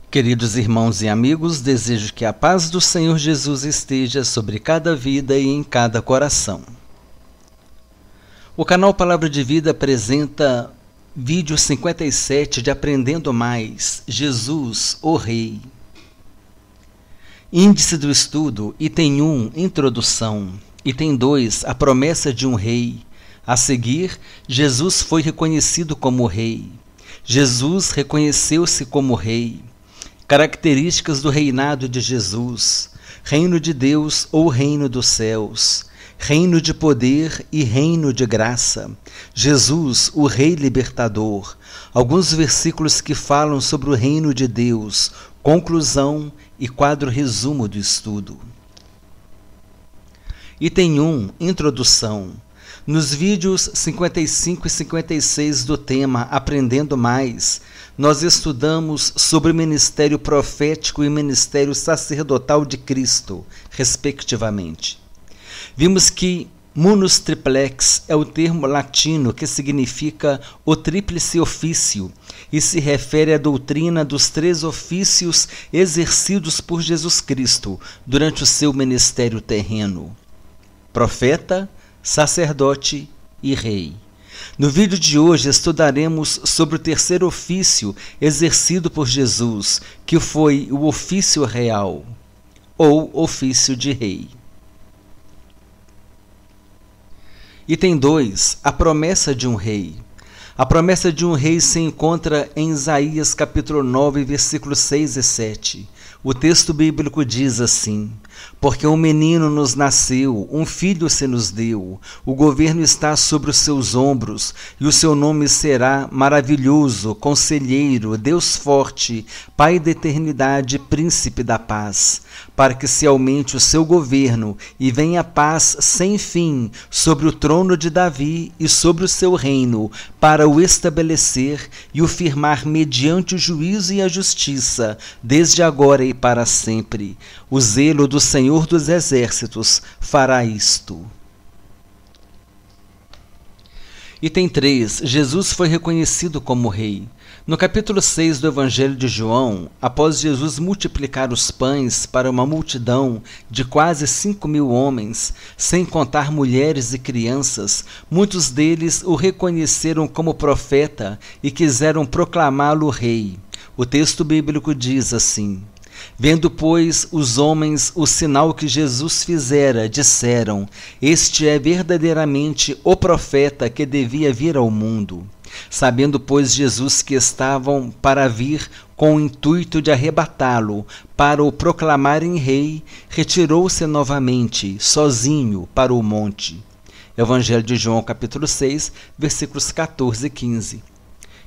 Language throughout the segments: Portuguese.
Queridos irmãos e amigos, desejo que a paz do Senhor Jesus esteja sobre cada vida e em cada coração. O canal Palavra de Vida apresenta vídeo 57 de Aprendendo Mais, Jesus, o Rei. Índice do estudo, item 1, Introdução. Item 2, a promessa de um rei. A seguir, Jesus foi reconhecido como rei. Jesus reconheceu-se como rei. Características do reinado de Jesus: reino de Deus ou reino dos céus, reino de poder e reino de graça. Jesus, o Rei libertador. Alguns versículos que falam sobre o reino de Deus, conclusão e quadro resumo do estudo. Item 1, Introdução. Nos vídeos 55 e 56 do tema Aprendendo Mais, nós estudamos sobre o ministério profético e ministério sacerdotal de Cristo, respectivamente. Vimos que munus triplex é o termo latino que significa o tríplice ofício e se refere à doutrina dos três ofícios exercidos por Jesus Cristo durante o seu ministério terreno: profeta, sacerdote e rei. No vídeo de hoje estudaremos sobre o terceiro ofício exercido por Jesus, que foi o ofício real, ou ofício de rei. Item 2, a promessa de um rei. A promessa de um rei se encontra em Isaías capítulo 9, versículos 6 e 7. O texto bíblico diz assim: porque um menino nos nasceu, um filho se nos deu, o governo está sobre os seus ombros, e o seu nome será maravilhoso, conselheiro, Deus forte, Pai da eternidade, príncipe da paz, para que se aumente o seu governo e venha paz sem fim sobre o trono de Davi e sobre o seu reino, para o estabelecer e o firmar mediante o juízo e a justiça, desde agora e para sempre. O zelo do Senhor dos Exércitos fará isto. Item 3. Jesus foi reconhecido como rei. No capítulo 6 do Evangelho de João, após Jesus multiplicar os pães para uma multidão de quase 5.000 homens, sem contar mulheres e crianças, muitos deles o reconheceram como profeta e quiseram proclamá-lo rei. O texto bíblico diz assim: vendo, pois, os homens o sinal que Jesus fizera, disseram: este é verdadeiramente o profeta que devia vir ao mundo. Sabendo, pois, Jesus que estavam para vir com o intuito de arrebatá-lo, para o proclamarem rei, retirou-se novamente, sozinho, para o monte. Evangelho de João, capítulo 6, versículos 14 e 15.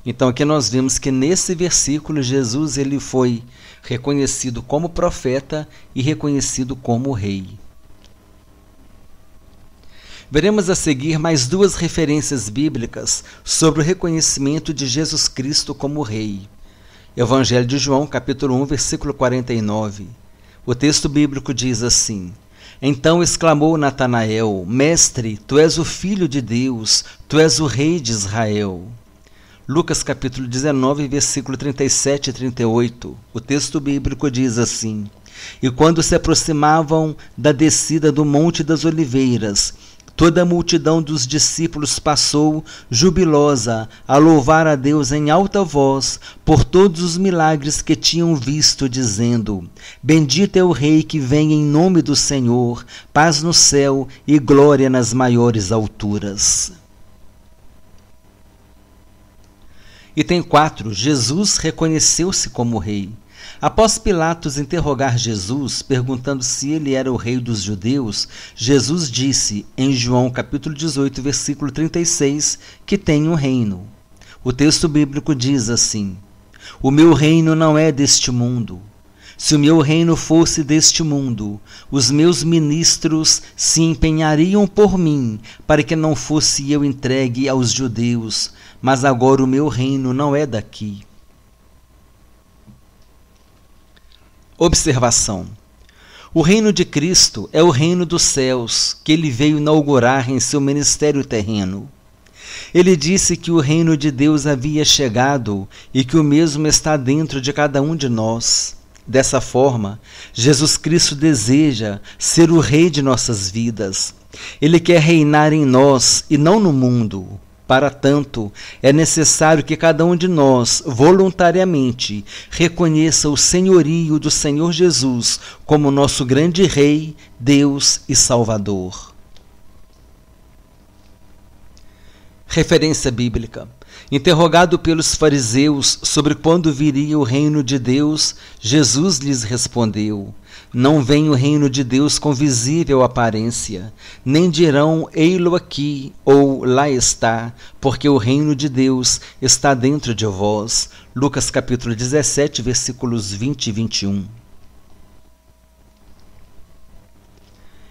Então aqui nós vimos que nesse versículo Jesus ele foi reconhecido como profeta e reconhecido como rei. Veremos a seguir mais duas referências bíblicas sobre o reconhecimento de Jesus Cristo como rei. Evangelho de João, capítulo 1, versículo 49. O texto bíblico diz assim: então exclamou Natanael: mestre, tu és o Filho de Deus, tu és o Rei de Israel. Lucas capítulo 19, versículo 37 e 38. O texto bíblico diz assim: e quando se aproximavam da descida do Monte das Oliveiras, toda a multidão dos discípulos passou, jubilosa, a louvar a Deus em alta voz por todos os milagres que tinham visto, dizendo: bendito é o Rei que vem em nome do Senhor, paz no céu e glória nas maiores alturas. Item 4. Jesus reconheceu-se como rei. Após Pilatos interrogar Jesus, perguntando se ele era o rei dos judeus, Jesus disse, em João capítulo 18, versículo 36, que tem um reino. O texto bíblico diz assim: o meu reino não é deste mundo. Se o meu reino fosse deste mundo, os meus ministros se empenhariam por mim, para que não fosse eu entregue aos judeus, mas agora o meu reino não é daqui. Observação: o reino de Cristo é o reino dos céus, que ele veio inaugurar em seu ministério terreno. Ele disse que o reino de Deus havia chegado e que o mesmo está dentro de cada um de nós. Dessa forma, Jesus Cristo deseja ser o Rei de nossas vidas. Ele quer reinar em nós e não no mundo. Para tanto, é necessário que cada um de nós, voluntariamente, reconheça o senhorio do Senhor Jesus como nosso grande Rei, Deus e Salvador. Referência bíblica. Interrogado pelos fariseus sobre quando viria o reino de Deus, Jesus lhes respondeu: não vem o reino de Deus com visível aparência, nem dirão ei-lo aqui ou lá está, porque o reino de Deus está dentro de vós. Lucas capítulo 17, versículos 20 e 21.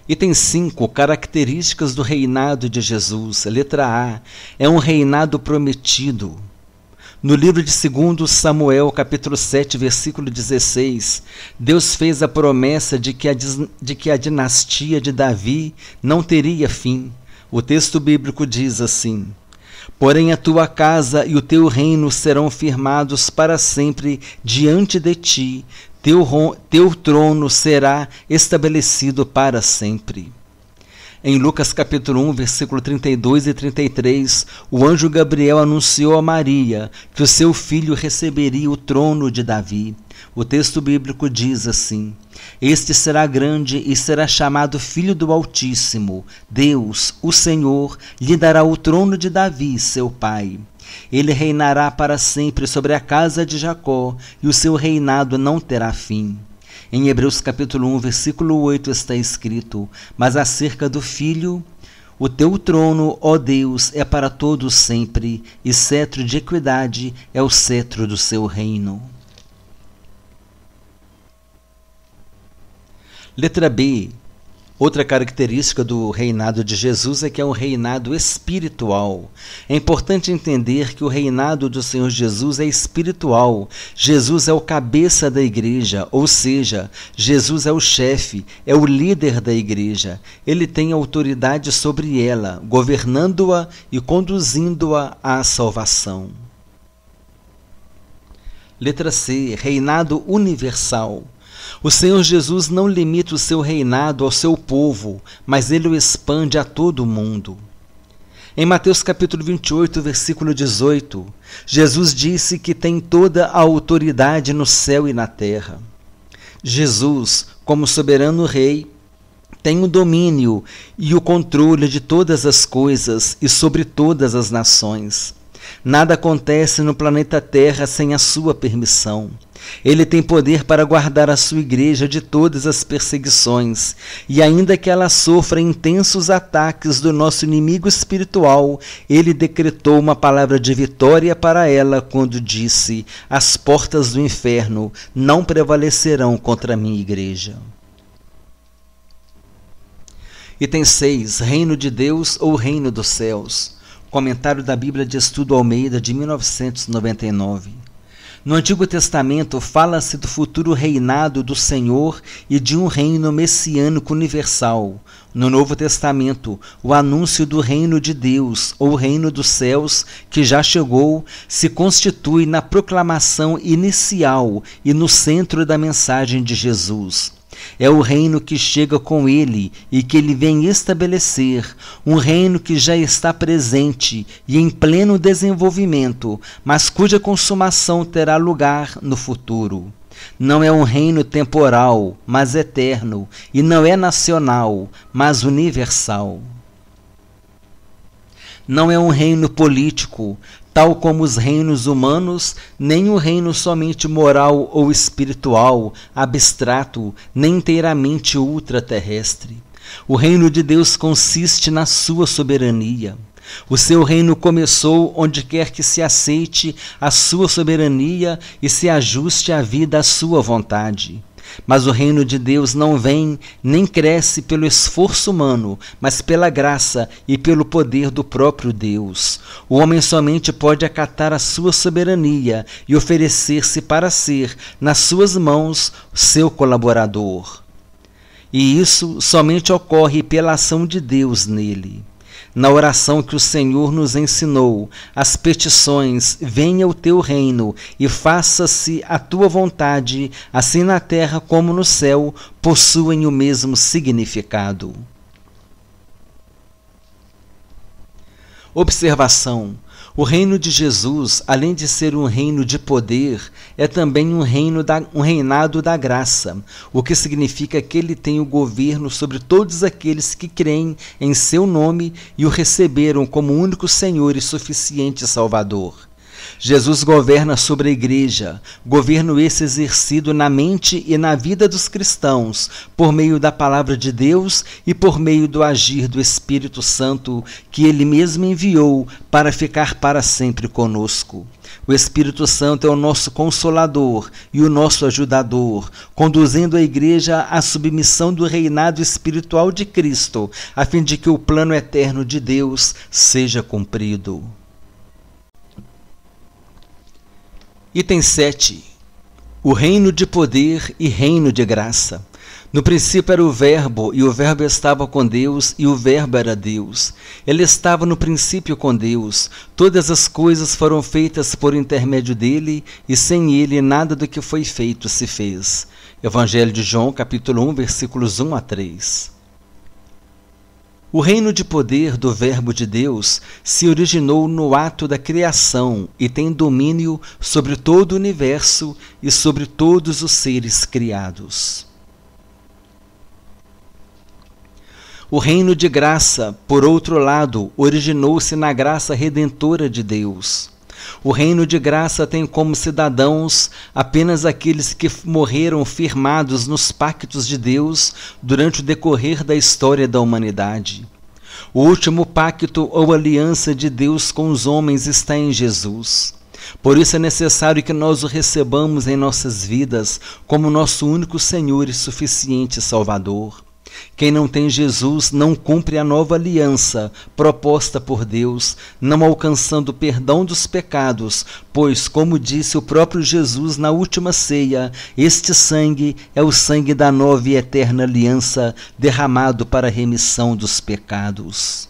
Item 5. Características do reinado de Jesus. Letra A. É um reinado prometido. No livro de 2 Samuel, capítulo 7, versículo 16, Deus fez a promessa de que a dinastia de Davi não teria fim. O texto bíblico diz assim: porém a tua casa e o teu reino serão firmados para sempre diante de ti, teu trono será estabelecido para sempre. Em Lucas capítulo 1, versículo 32 e 33, o anjo Gabriel anunciou a Maria que o seu filho receberia o trono de Davi. O texto bíblico diz assim: este será grande e será chamado Filho do Altíssimo. Deus, o Senhor, lhe dará o trono de Davi, seu pai. Ele reinará para sempre sobre a casa de Jacó, e o seu reinado não terá fim. Em Hebreus capítulo 1, versículo 8 está escrito: mas acerca do Filho, o teu trono, ó Deus, é para todos sempre, e cetro de equidade é o cetro do seu reino. Letra B. Outra característica do reinado de Jesus é que é um reinado espiritual. É importante entender que o reinado do Senhor Jesus é espiritual. Jesus é o cabeça da igreja, ou seja, Jesus é o chefe, é o líder da igreja. Ele tem autoridade sobre ela, governando-a e conduzindo-a à salvação. Letra C. Reinado universal. O Senhor Jesus não limita o seu reinado ao seu povo, mas ele o expande a todo o mundo. Em Mateus capítulo 28, versículo 18, Jesus disse que tem toda a autoridade no céu e na terra. Jesus, como soberano rei, tem o domínio e o controle de todas as coisas e sobre todas as nações. Nada acontece no planeta Terra sem a sua permissão. Ele tem poder para guardar a sua igreja de todas as perseguições, e ainda que ela sofra intensos ataques do nosso inimigo espiritual, ele decretou uma palavra de vitória para ela quando disse: as portas do inferno não prevalecerão contra a minha igreja. Item 6. Reino de Deus ou Reino dos Céus. Comentário da Bíblia de Estudo Almeida de 1999. No Antigo Testamento fala-se do futuro reinado do Senhor e de um reino messiânico universal. No Novo Testamento, o anúncio do reino de Deus, ou reino dos céus, que já chegou, se constitui na proclamação inicial e no centro da mensagem de Jesus. É o reino que chega com ele e que ele vem estabelecer, um reino que já está presente e em pleno desenvolvimento, mas cuja consumação terá lugar no futuro. Não é um reino temporal, mas eterno, e não é nacional, mas universal. Não é um reino político, tal como os reinos humanos, nem um reino somente moral ou espiritual, abstrato, nem inteiramente ultraterrestre. O reino de Deus consiste na sua soberania. O seu reino começou onde quer que se aceite a sua soberania e se ajuste a vida à sua vontade. Mas o reino de Deus não vem nem cresce pelo esforço humano, mas pela graça e pelo poder do próprio Deus. O homem somente pode acatar a sua soberania e oferecer-se para ser, nas suas mãos, seu colaborador. E isso somente ocorre pela ação de Deus nele. na oração que o Senhor nos ensinou, as petições: venha o teu reino e faça-se a tua vontade, assim na terra como no céu, possuem o mesmo significado. Observação: o reino de Jesus, além de ser um reino de poder, é também um reinado da graça, o que significa que ele tem o governo sobre todos aqueles que creem em seu nome e o receberam como único Senhor e suficiente Salvador. Jesus governa sobre a igreja, governo esse exercido na mente e na vida dos cristãos, por meio da palavra de Deus e por meio do agir do Espírito Santo, que ele mesmo enviou para ficar para sempre conosco. O Espírito Santo é o nosso consolador e o nosso ajudador, conduzindo a igreja à submissão do reinado espiritual de Cristo, a fim de que o plano eterno de Deus seja cumprido. Item 7. O reino de poder e reino de graça. No princípio era o Verbo, e o Verbo estava com Deus, e o Verbo era Deus. Ele estava no princípio com Deus. Todas as coisas foram feitas por intermédio dele, e sem ele nada do que foi feito se fez. Evangelho de João, capítulo 1, versículos 1 a 3. O reino de poder do Verbo de Deus se originou no ato da criação e tem domínio sobre todo o universo e sobre todos os seres criados. O reino de graça, por outro lado, originou-se na graça redentora de Deus. O reino de graça tem como cidadãos apenas aqueles que morreram firmados nos pactos de Deus durante o decorrer da história da humanidade. O último pacto ou aliança de Deus com os homens está em Jesus. Por isso é necessário que nós o recebamos em nossas vidas como nosso único Senhor e suficiente Salvador. Quem não tem Jesus não cumpre a nova aliança proposta por Deus, não alcançando o perdão dos pecados, pois, como disse o próprio Jesus na última ceia, este sangue é o sangue da nova e eterna aliança derramado para a remissão dos pecados.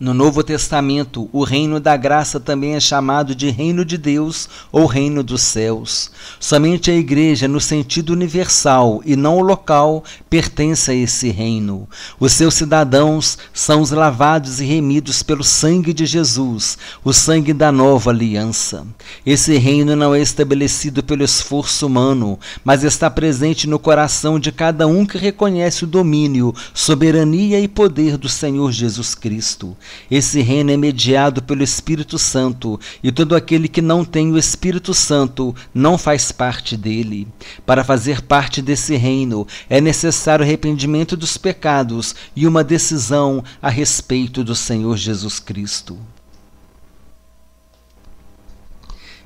No Novo Testamento, o reino da graça também é chamado de reino de Deus ou reino dos céus. Somente a igreja, no sentido universal e não local, pertence a esse reino. Os seus cidadãos são os lavados e remidos pelo sangue de Jesus, o sangue da nova aliança. Esse reino não é estabelecido pelo esforço humano, mas está presente no coração de cada um que reconhece o domínio, soberania e poder do Senhor Jesus Cristo. Esse reino é mediado pelo Espírito Santo, e todo aquele que não tem o Espírito Santo não faz parte dele. Para fazer parte desse reino, é necessário arrependimento dos pecados e uma decisão a respeito do Senhor Jesus Cristo.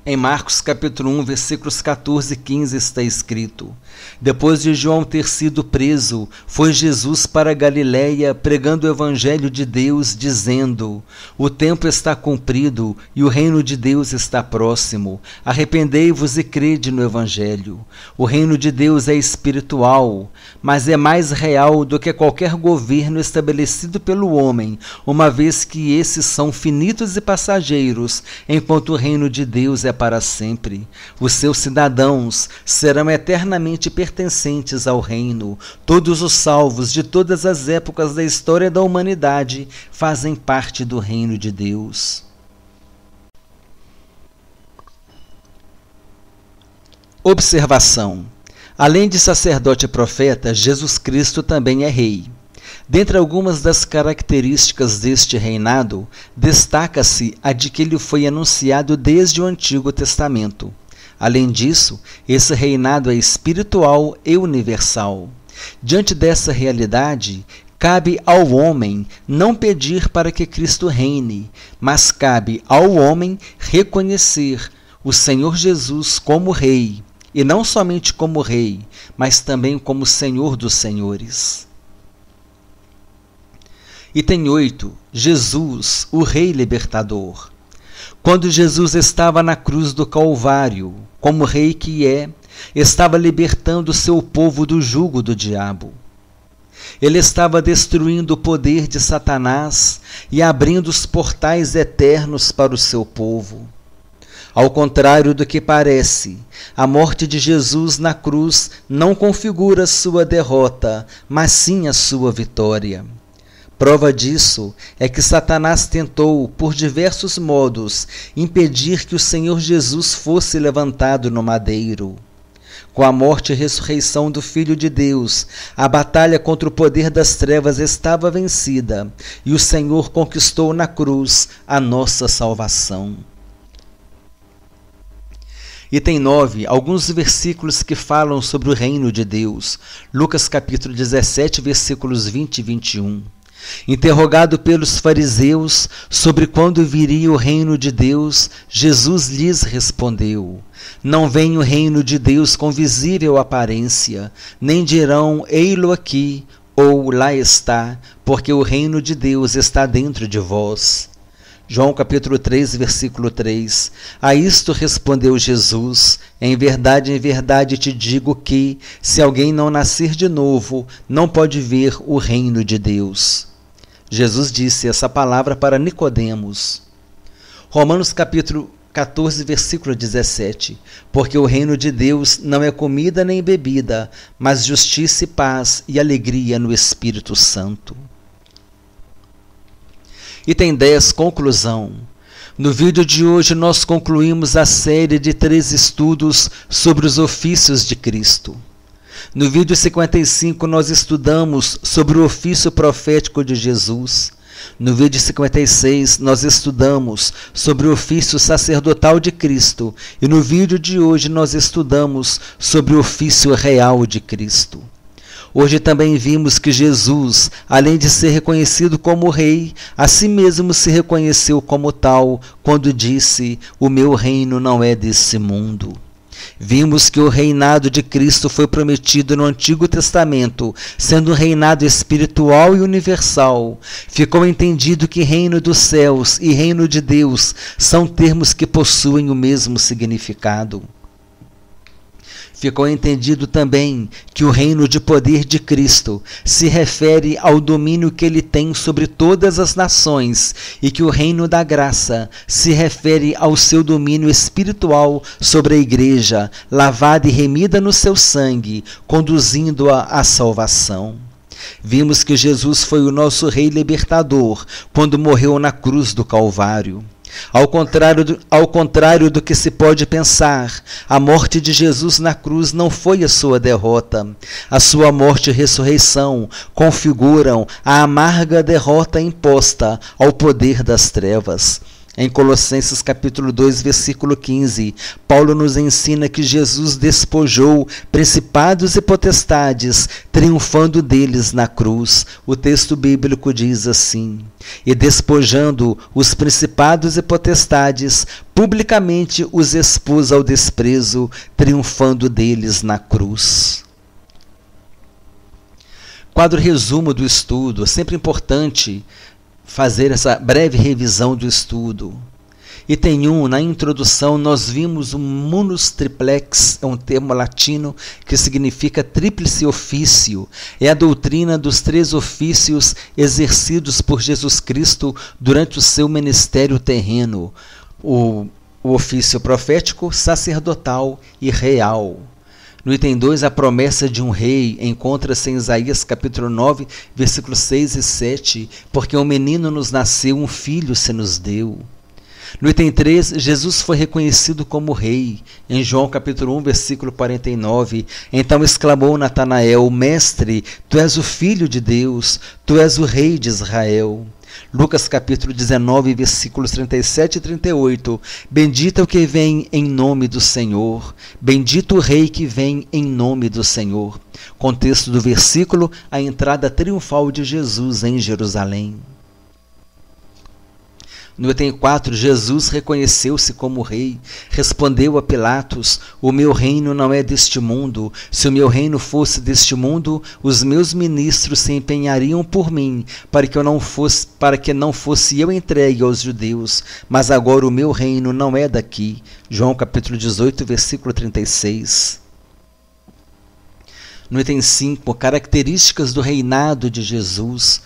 Em Marcos capítulo 1, versículos 14 e 15 está escrito: depois de João ter sido preso, foi Jesus para a Galiléia pregando o evangelho de Deus, dizendo: o tempo está cumprido e o reino de Deus está próximo. Arrependei-vos e crede no evangelho. O reino de Deus é espiritual, mas é mais real do que qualquer governo estabelecido pelo homem, uma vez que esses são finitos e passageiros, enquanto o reino de Deus é para sempre. Os seus cidadãos serão eternamente pertencentes ao reino. Todos os salvos de todas as épocas da história da humanidade fazem parte do reino de Deus. Observação: além de sacerdote e profeta, Jesus Cristo também é rei. Dentre algumas das características deste reinado, destaca-se a de que ele foi anunciado desde o Antigo Testamento. Além disso, esse reinado é espiritual e universal. Diante dessa realidade, cabe ao homem não pedir para que Cristo reine, mas cabe ao homem reconhecer o Senhor Jesus como Rei, e não somente como Rei, mas também como Senhor dos Senhores. Item 8. Jesus, o Rei Libertador. Quando Jesus estava na cruz do Calvário, como Rei que é, estava libertando seu povo do jugo do diabo. Ele estava destruindo o poder de Satanás e abrindo os portais eternos para o seu povo. Ao contrário do que parece, a morte de Jesus na cruz não configura sua derrota, mas sim a sua vitória. Prova disso é que Satanás tentou, por diversos modos, impedir que o Senhor Jesus fosse levantado no madeiro. Com a morte e ressurreição do Filho de Deus, a batalha contra o poder das trevas estava vencida e o Senhor conquistou na cruz a nossa salvação. Item 9, alguns versículos que falam sobre o reino de Deus. Lucas capítulo 17, versículos 20 e 21. Interrogado pelos fariseus sobre quando viria o reino de Deus, Jesus lhes respondeu: não vem o reino de Deus com visível aparência, nem dirão, ei-lo aqui, ou lá está, porque o reino de Deus está dentro de vós. João capítulo 3, versículo 3. A isto respondeu Jesus: em verdade te digo que, se alguém não nascer de novo, não pode ver o reino de Deus. Jesus disse essa palavra para Nicodemos. Romanos capítulo 14, versículo 17. Porque o reino de Deus não é comida nem bebida, mas justiça e paz e alegria no Espírito Santo. Item 10, conclusão. No vídeo de hoje nós concluímos a série de 3 estudos sobre os ofícios de Cristo. No vídeo 55 nós estudamos sobre o ofício profético de Jesus. No vídeo 56 nós estudamos sobre o ofício sacerdotal de Cristo. E no vídeo de hoje nós estudamos sobre o ofício real de Cristo. Hoje também vimos que Jesus, além de ser reconhecido como rei, a si mesmo se reconheceu como tal, quando disse: o meu reino não é desse mundo. Vimos que o reinado de Cristo foi prometido no Antigo Testamento, sendo um reinado espiritual e universal. Ficou entendido que reino dos céus e reino de Deus são termos que possuem o mesmo significado. Ficou entendido também que o reino de poder de Cristo se refere ao domínio que ele tem sobre todas as nações e que o reino da graça se refere ao seu domínio espiritual sobre a igreja, lavada e remida no seu sangue, conduzindo-a à salvação. Vimos que Jesus foi o nosso Rei libertador quando morreu na cruz do Calvário. Ao contrário do que se pode pensar, a morte de Jesus na cruz não foi a sua derrota. A sua morte e ressurreição configuram a amarga derrota imposta ao poder das trevas. Em Colossenses capítulo 2, versículo 15, Paulo nos ensina que Jesus despojou principados e potestades, triunfando deles na cruz. O texto bíblico diz assim: e despojando os principados e potestades, publicamente os expôs ao desprezo, triunfando deles na cruz. Quadro resumo do estudo. É sempre importante fazer essa breve revisão do estudo. Item 1, na introdução, nós vimos o munus triplex, é um termo latino que significa tríplice ofício. É a doutrina dos 3 ofícios exercidos por Jesus Cristo durante o seu ministério terreno: o ofício profético, sacerdotal e real. No item 2, a promessa de um rei encontra-se em Isaías capítulo 9, versículos 6 e 7, porque um menino nos nasceu, um filho se nos deu. No item 3, Jesus foi reconhecido como rei. Em João capítulo 1, versículo 49, então exclamou Natanael: Mestre, tu és o Filho de Deus, tu és o Rei de Israel. Lucas capítulo 19, versículos 37 e 38. Bendito é o que vem em nome do Senhor. Bendito o Rei que vem em nome do Senhor. Contexto do versículo: a entrada triunfal de Jesus em Jerusalém. No item 4, Jesus reconheceu-se como rei, respondeu a Pilatos: o meu reino não é deste mundo. Se o meu reino fosse deste mundo, os meus ministros se empenhariam por mim, para que não fosse eu entregue aos judeus, mas agora o meu reino não é daqui. João capítulo 18, versículo 36. No item 5, características do reinado de Jesus.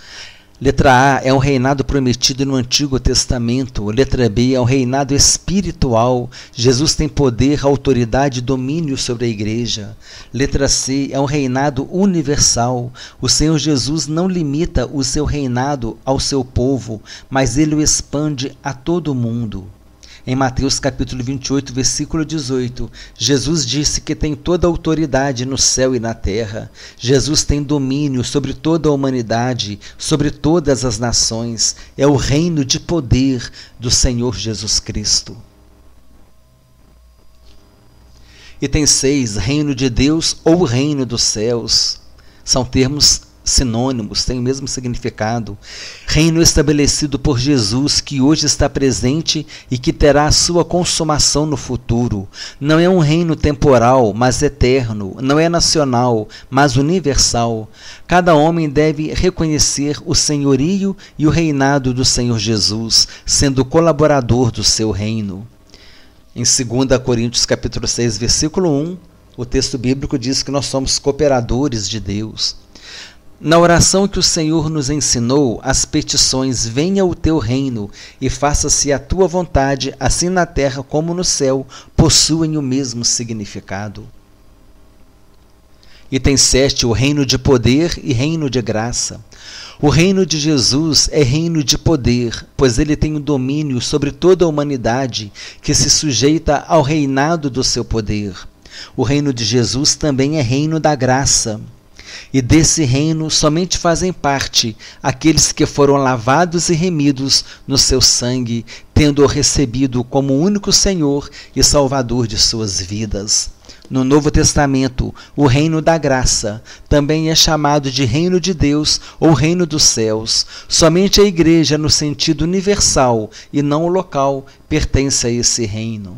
Letra A é um reinado prometido no Antigo Testamento. Letra B é um reinado espiritual. Jesus tem poder, autoridade e domínio sobre a igreja. Letra C é um reinado universal. O Senhor Jesus não limita o seu reinado ao seu povo, mas ele o expande a todo mundo. Em Mateus capítulo 28, versículo 18, Jesus disse que tem toda a autoridade no céu e na terra. Jesus tem domínio sobre toda a humanidade, sobre todas as nações. É o reino de poder do Senhor Jesus Cristo. Item 6, reino de Deus ou reino dos céus. São termos sinônimos, têm o mesmo significado. Reino estabelecido por Jesus, que hoje está presente e que terá a sua consumação no futuro. Não é um reino temporal, mas eterno. Não é nacional, mas universal. Cada homem deve reconhecer o senhorio e o reinado do Senhor Jesus, sendo colaborador do seu reino. Em 2 Coríntios capítulo 6, versículo 1, o texto bíblico diz que nós somos cooperadores de Deus. Na oração que o Senhor nos ensinou, as petições venha o teu reino e faça-se a tua vontade, assim na terra como no céu, possuem o mesmo significado. Item 7, o reino de poder e reino de graça. O reino de Jesus é reino de poder, pois ele tem o domínio sobre toda a humanidade que se sujeita ao reinado do seu poder. O reino de Jesus também é reino da graça. E desse reino somente fazem parte aqueles que foram lavados e remidos no seu sangue, tendo-o recebido como único Senhor e Salvador de suas vidas. No Novo Testamento, o reino da graça também é chamado de reino de Deus ou reino dos céus. Somente a igreja, no sentido universal e não local, pertence a esse reino.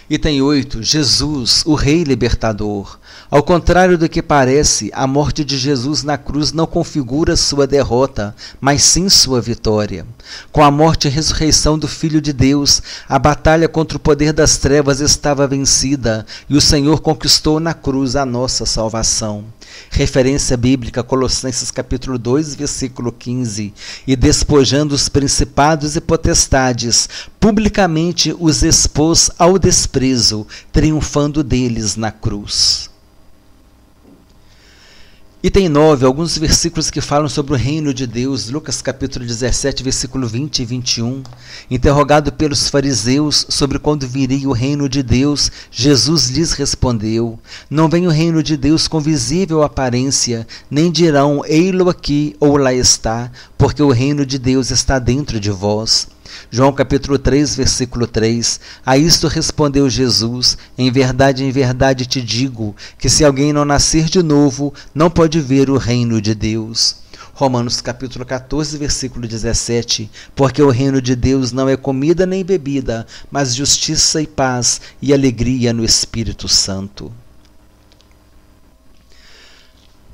Item 8, Jesus, o Rei Libertador. Ao contrário do que parece, a morte de Jesus na cruz não configura sua derrota, mas sim sua vitória. Com a morte e ressurreição do Filho de Deus, a batalha contra o poder das trevas estava vencida e o Senhor conquistou na cruz a nossa salvação. Referência bíblica, Colossenses capítulo 2, versículo 15. E despojando os principados e potestades, publicamente os expôs ao desprezo, triunfando deles na cruz. Item 9, alguns versículos que falam sobre o reino de Deus. Lucas capítulo 17, versículo 20 e 21. Interrogado pelos fariseus sobre quando viria o reino de Deus, Jesus lhes respondeu: não vem o reino de Deus com visível aparência, nem dirão, ei-lo aqui ou lá está, porque o reino de Deus está dentro de vós. João capítulo 3, versículo 3. A isto respondeu Jesus: em verdade te digo, que se alguém não nascer de novo, não pode ver o reino de Deus. Romanos capítulo 14, versículo 17. Porque o reino de Deus não é comida nem bebida, mas justiça e paz e alegria no Espírito Santo.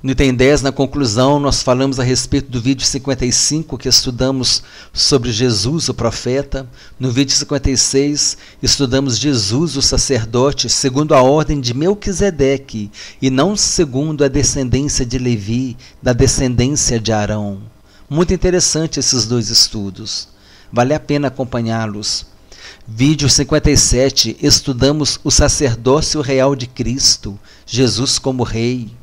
No item 10, na conclusão, nós falamos a respeito do vídeo 55, que estudamos sobre Jesus, o profeta. No vídeo 56, estudamos Jesus, o sacerdote, segundo a ordem de Melquisedeque, e não segundo a descendência de Levi, da descendência de Arão. Muito interessante esses dois estudos. Vale a pena acompanhá-los. Vídeo 57, estudamos o sacerdócio real de Cristo, Jesus como rei.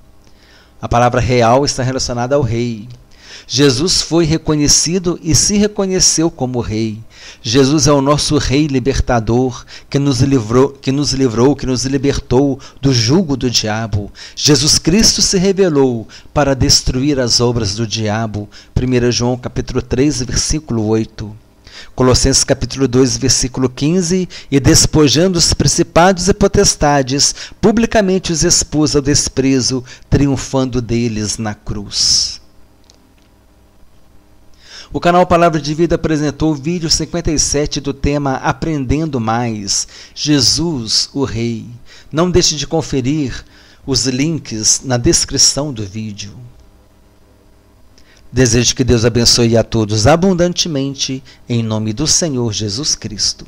A palavra real está relacionada ao rei. Jesus foi reconhecido e se reconheceu como rei. Jesus é o nosso rei libertador, que nos libertou do jugo do diabo. Jesus Cristo se revelou para destruir as obras do diabo. 1 João capítulo 3, versículo 8. Colossenses capítulo 2, versículo 15, e despojando os principados e potestades, publicamente os expôs ao desprezo, triunfando deles na cruz. O canal Palavra de Vida apresentou o vídeo 57 do tema Aprendendo Mais, Jesus, o Rei. Não deixe de conferir os links na descrição do vídeo. Desejo que Deus abençoe a todos abundantemente, em nome do Senhor Jesus Cristo.